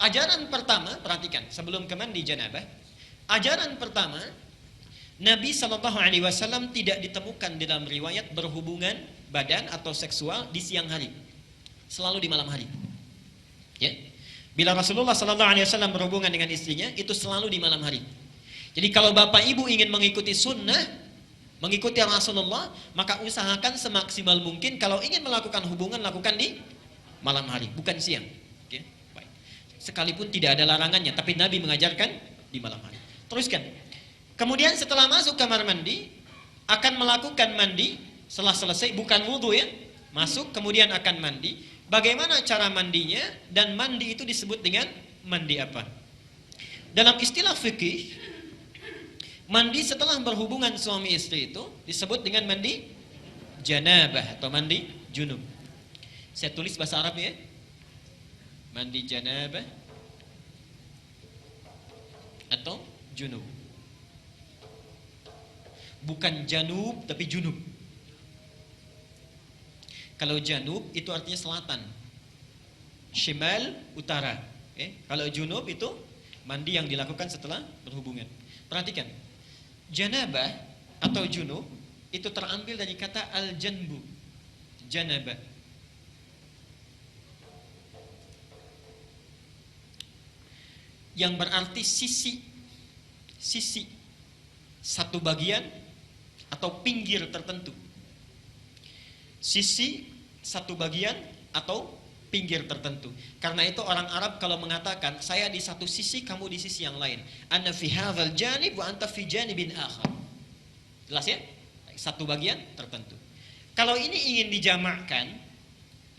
Ajaran pertama, perhatikan, sebelum ke mandi janabah, ajaran pertama, Nabi SAW tidak ditemukan dalam riwayat berhubungan badan atau seksual di siang hari, selalu di malam hari. Ya, bila Rasulullah SAW berhubungan dengan istrinya, itu selalu di malam hari. Jadi kalau bapak ibu ingin mengikuti sunnah, mengikuti Rasulullah, maka usahakan semaksimal mungkin kalau ingin melakukan hubungan, lakukan di malam hari, bukan siang. Oke, baik. Sekalipun tidak ada larangannya, tapi Nabi mengajarkan di malam hari. Teruskan. Kemudian setelah masuk kamar mandi, akan melakukan mandi. Setelah selesai, bukan wudhu ya, masuk kemudian akan mandi. Bagaimana cara mandinya? Dan mandi itu disebut dengan mandi apa? Dalam istilah fikih, mandi setelah berhubungan suami istri itu disebut dengan mandi janabah atau mandi junub. Saya tulis bahasa Arab ya. Mandi janabah atau junub. Bukan janub tapi junub. Kalau janub itu artinya selatan, shimal utara. Kalau junub itu mandi yang dilakukan setelah berhubungan. Perhatikan, janabah atau junub itu terambil dari kata al-janbu, janabah. Yang berarti sisi, satu bagian atau pinggir tertentu. Sisi, satu bagian atau pinggir tertentu. Karena itu orang Arab kalau mengatakan saya di satu sisi, kamu di sisi yang lain. Ana fi hadzal janib wa anta fi janibin akhar. Jelas ya? Satu bagian tertentu. Kalau ini ingin dijamakkan,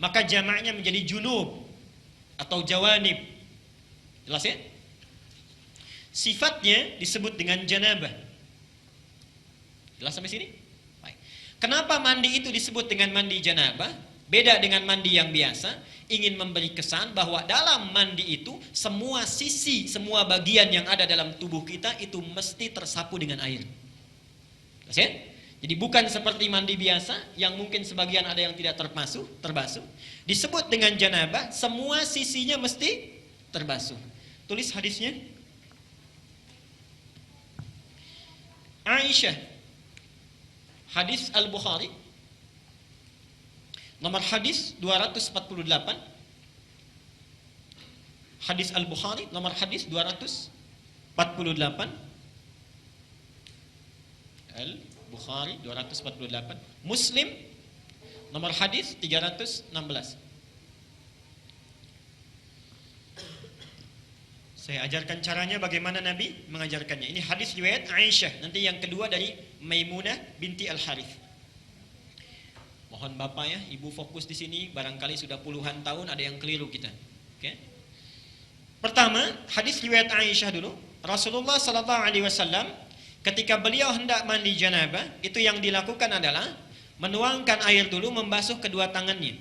maka jamaknya menjadi junub atau jawanib. Jelas ya? Sifatnya disebut dengan janabah. Jelas sampai sini? Baik. Kenapa mandi itu disebut dengan mandi janabah? Beda dengan mandi yang biasa. Ingin memberi kesan bahwa dalam mandi itu semua sisi, semua bagian yang ada dalam tubuh kita itu mesti tersapu dengan air. Jelas ya? Jadi bukan seperti mandi biasa yang mungkin sebagian ada yang tidak terbasuh. Disebut dengan janabah, semua sisinya mesti terbasuh. Tulis hadisnya. Aisyah, hadis Al-Bukhari, nomor hadis 248. Hadis Al-Bukhari, nomor hadis 248. Al-Bukhari 248. Muslim, nomor hadis 316. Saya ajarkan caranya bagaimana Nabi mengajarkannya. Ini hadis riwayat Aisyah. Nanti yang kedua dari Maimunah binti Al-Harith. Mohon Bapak ya, Ibu fokus di sini. Barangkali sudah puluhan tahun ada yang keliru kita. Oke. Pertama, hadis riwayat Aisyah dulu. Rasulullah SAW ketika beliau hendak mandi janabah, itu yang dilakukan adalah menuangkan air dulu, membasuh kedua tangannya.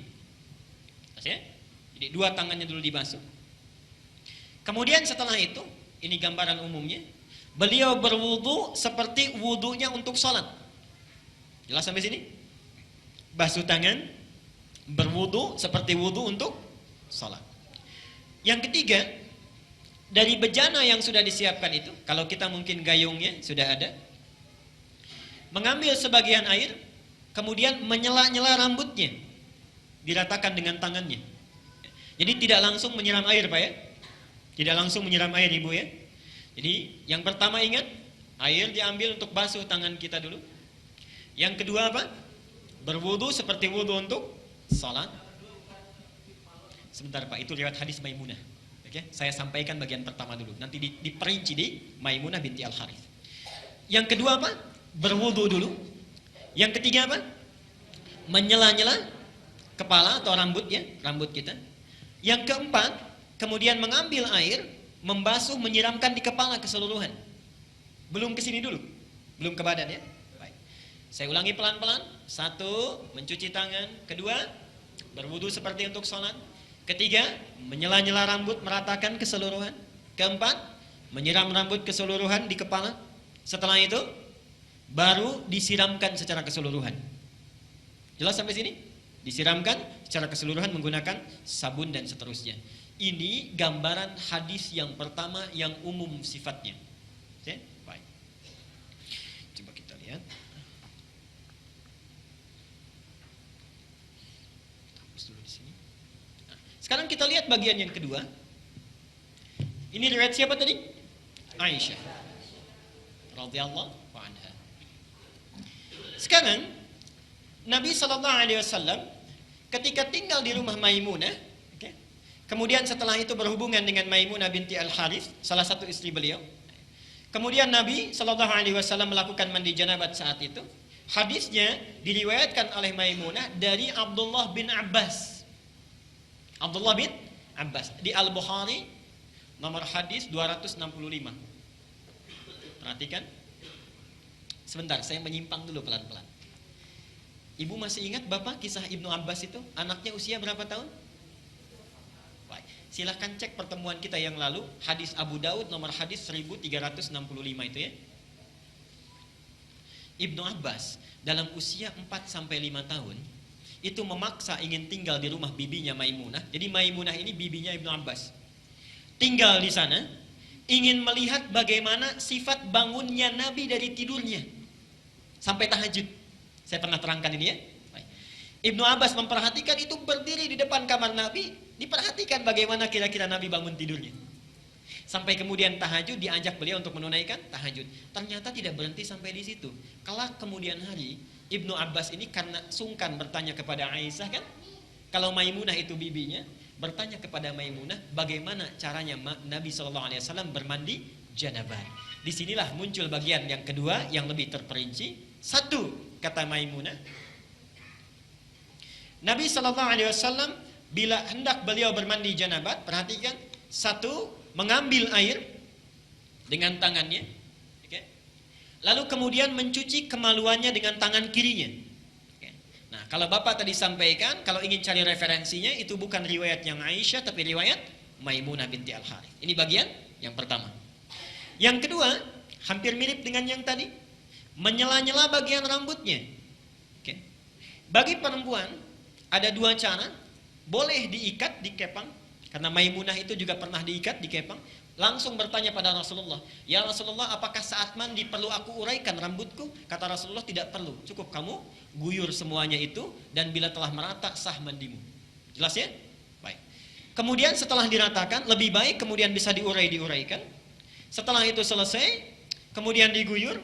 Jadi dua tangannya dulu dibasuh. Kemudian setelah itu, ini gambaran umumnya, beliau berwudu seperti wudunya untuk sholat. Jelas sampai sini? Basuh tangan, berwudu seperti wudu untuk sholat. Yang ketiga, dari bejana yang sudah disiapkan itu, kalau kita mungkin gayungnya sudah ada, mengambil sebagian air, kemudian menyela-nyela rambutnya, diratakan dengan tangannya. Jadi tidak langsung menyiram air Pak ya. Tidak langsung menyiram air Ibu ya. Jadi yang pertama ingat, air diambil untuk basuh tangan kita dulu. Yang kedua apa? Berwudu seperti wudu untuk salat. Sebentar Pak, itu riwayat hadis Maimunah. Oke, saya sampaikan bagian pertama dulu. Nanti diperinci di Maimunah binti Al-Harith. Yang kedua apa? Berwudu dulu. Yang ketiga apa? Menyela-nyela kepala atau rambut ya, rambut kita. Yang keempat, kemudian mengambil air, membasuh, menyiramkan di kepala keseluruhan. Belum ke sini dulu, belum ke badan ya. Baik. Saya ulangi pelan-pelan. Satu, mencuci tangan. Kedua, berwudu seperti untuk sholat. Ketiga, menyela-nyela rambut, meratakan keseluruhan. Keempat, menyiram rambut keseluruhan di kepala. Setelah itu, baru disiramkan secara keseluruhan. Jelas sampai sini? Disiramkan secara keseluruhan menggunakan sabun dan seterusnya. Ini gambaran hadis yang pertama yang umum sifatnya. Oke, baik. Coba kita lihat. Hapus dulu di sini. Nah, sekarang kita lihat bagian yang kedua. Ini riwayat siapa tadi? Aisyah radhiyallahu anha. Sekarang Nabi SAW ketika tinggal di rumah Maimunah, kemudian setelah itu berhubungan dengan Maimunah binti Al-Harith, salah satu istri beliau. Kemudian Nabi SAW melakukan mandi janabat saat itu. Hadisnya diriwayatkan oleh Maimunah dari Abdullah bin Abbas. Abdullah bin Abbas di Al-Bukhari nomor hadis 265. Perhatikan. Sebentar, saya menyimpang dulu pelan-pelan. Ibu masih ingat Bapak kisah Ibnu Abbas itu? Anaknya usia berapa tahun? Silahkan cek pertemuan kita yang lalu, hadis Abu Daud nomor hadis 1365 itu ya. Ibnu Abbas dalam usia 4-5 tahun itu memaksa ingin tinggal di rumah bibinya Maimunah. Jadi Maimunah ini bibinya Ibnu Abbas. Tinggal di sana, ingin melihat bagaimana sifat bangunnya Nabi dari tidurnya sampai tahajud. Saya pernah terangkan ini ya. Ibnu Abbas memperhatikan itu, berdiri di depan kamar Nabi, diperhatikan bagaimana kira-kira Nabi bangun tidurnya. Sampai kemudian tahajud, diajak beliau untuk menunaikan tahajud. Ternyata tidak berhenti sampai di situ. Kelak kemudian hari, Ibnu Abbas ini karena sungkan bertanya kepada Aisyah kan, kalau Maimunah itu bibinya, bertanya kepada Maimunah bagaimana caranya Nabi SAW bermandi janabat. Disinilah muncul bagian yang kedua yang lebih terperinci. Satu, kata Maimunah, Nabi SAW bila hendak beliau bermandi janabat, perhatikan, satu, mengambil air dengan tangannya, okay. Lalu kemudian mencuci kemaluannya dengan tangan kirinya. Okay. Nah, kalau Bapak tadi sampaikan, kalau ingin cari referensinya, itu bukan riwayat yang Aisyah, tapi riwayat Maimunah binti Al-Harith. Ini bagian yang pertama. Yang kedua, hampir mirip dengan yang tadi, menyela-nyela bagian rambutnya. Okay. Bagi perempuan, ada dua cara, boleh diikat, dikepang, karena Maimunah itu juga pernah diikat, dikepang, langsung bertanya pada Rasulullah, ya Rasulullah, apakah saat mandi perlu aku uraikan rambutku? Kata Rasulullah, tidak perlu, cukup kamu guyur semuanya itu, dan bila telah merata, sah mandimu. Jelas ya? Baik. Kemudian setelah diratakan, lebih baik kemudian bisa diuraikan. Setelah itu selesai, kemudian diguyur,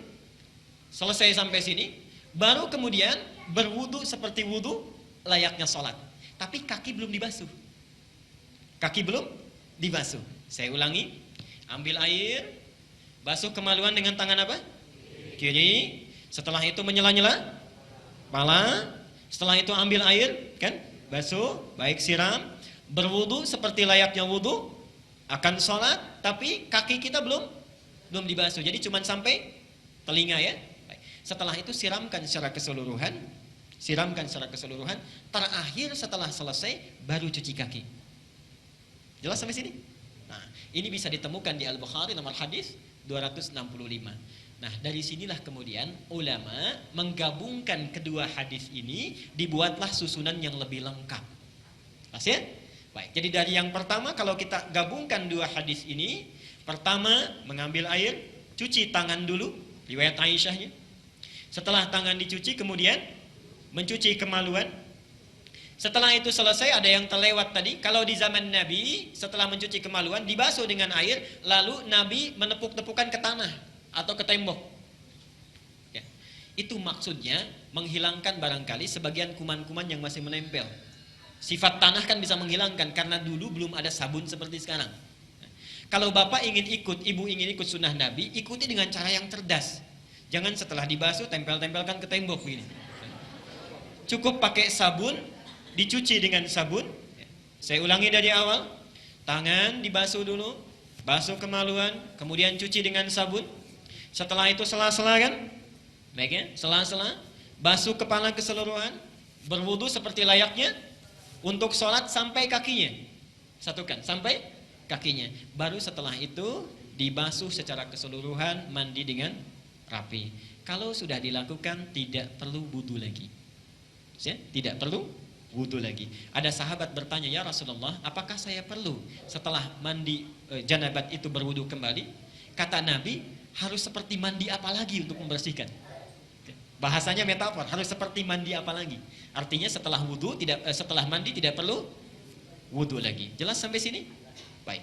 selesai sampai sini, baru kemudian berwudu seperti wudu layaknya sholat. Tapi kaki belum dibasuh. Kaki belum dibasuh. Saya ulangi. Ambil air, basuh kemaluan dengan tangan apa? Kiri. Setelah itu menyela-nyela kepala. Setelah itu ambil air, kan? Basuh, baik siram. Berwudu seperti layaknya wudu. Akan sholat, tapi kaki kita belum dibasuh. Jadi cuma sampai telinga ya. Baik. Setelah itu siramkan secara keseluruhan. Terakhir setelah selesai baru cuci kaki. Jelas sampai sini? Nah, ini bisa ditemukan di Al-Bukhari nomor hadis 265. Nah, dari sinilah kemudian ulama menggabungkan kedua hadis ini, dibuatlah susunan yang lebih lengkap. Pas ya? Baik, jadi dari yang pertama kalau kita gabungkan dua hadis ini, pertama mengambil air, cuci tangan dulu, riwayat Aisyahnya. Setelah tangan dicuci kemudian mencuci kemaluan. Setelah itu selesai, ada yang terlewat tadi. Kalau di zaman Nabi, setelah mencuci kemaluan, dibasuh dengan air, lalu Nabi menepuk-tepukan ke tanah atau ke tembok. Ya. Itu maksudnya menghilangkan barangkali sebagian kuman-kuman yang masih menempel. Sifat tanah kan bisa menghilangkan, karena dulu belum ada sabun seperti sekarang. Kalau Bapak ingin ikut, Ibu ingin ikut sunnah Nabi, ikuti dengan cara yang cerdas. Jangan setelah dibasuh, tempel-tempelkan ke tembok begini. Cukup pakai sabun, dicuci dengan sabun. Saya ulangi dari awal. Tangan dibasuh dulu, basuh kemaluan, kemudian cuci dengan sabun. Setelah itu sela-sela kan? Baik ya, sela-sela, basuh kepala keseluruhan, berwudu seperti layaknya untuk sholat sampai kakinya. Satukan, sampai kakinya. Baru setelah itu dibasuh secara keseluruhan, mandi dengan rapi. Kalau sudah dilakukan, tidak perlu wudu lagi. Ya, tidak perlu wudhu lagi. Ada sahabat bertanya, ya Rasulullah, apakah saya perlu setelah mandi janabat itu berwudhu kembali? Kata Nabi, harus seperti mandi apa lagi untuk membersihkan? Bahasanya metafor, harus seperti mandi apa lagi? Artinya setelah wudhu setelah mandi tidak perlu wudhu lagi. Jelas sampai sini? Baik.